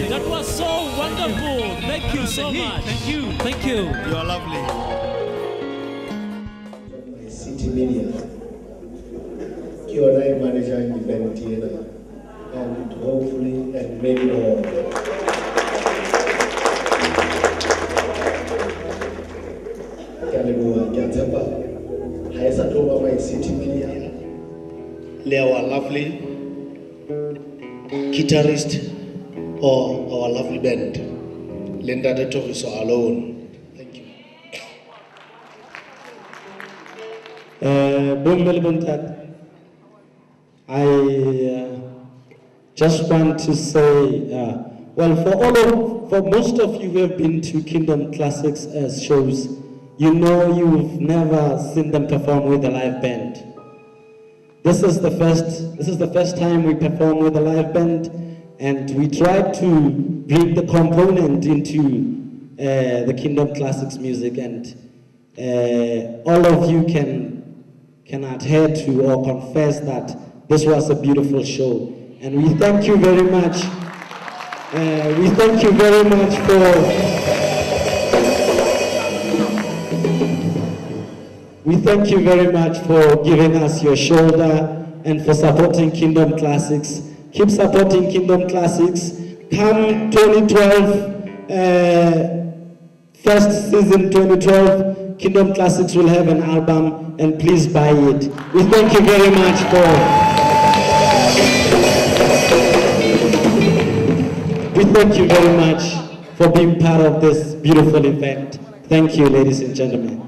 That was so wonderful. Thank you so much. Thank you. Thank you. You are lovely. City Media, Q&A manager in event theater, and hopefully and maybe more. Kalibua Gatemba, Hayasatoma by City Media, Leo, lovely guitarist, or our lovely band, Linda de Torriso alone. Thank you. I just want to say, well, for most of you who have been to Kingdom Classics shows, you know you've never seen them perform with a live band. This is the first time we perform with a live band, and we tried to bring the component into the Kingdom Classics music, and all of you can adhere to or confess that this was a beautiful show. And we thank you very much. We thank you very much for giving us your shoulder and for supporting Kingdom Classics. Keep supporting Kingdom Classics. Come 2012, first season 2012, Kingdom Classics will have an album, and please buy it. We thank you very much for being part of this beautiful event. Thank you, ladies and gentlemen.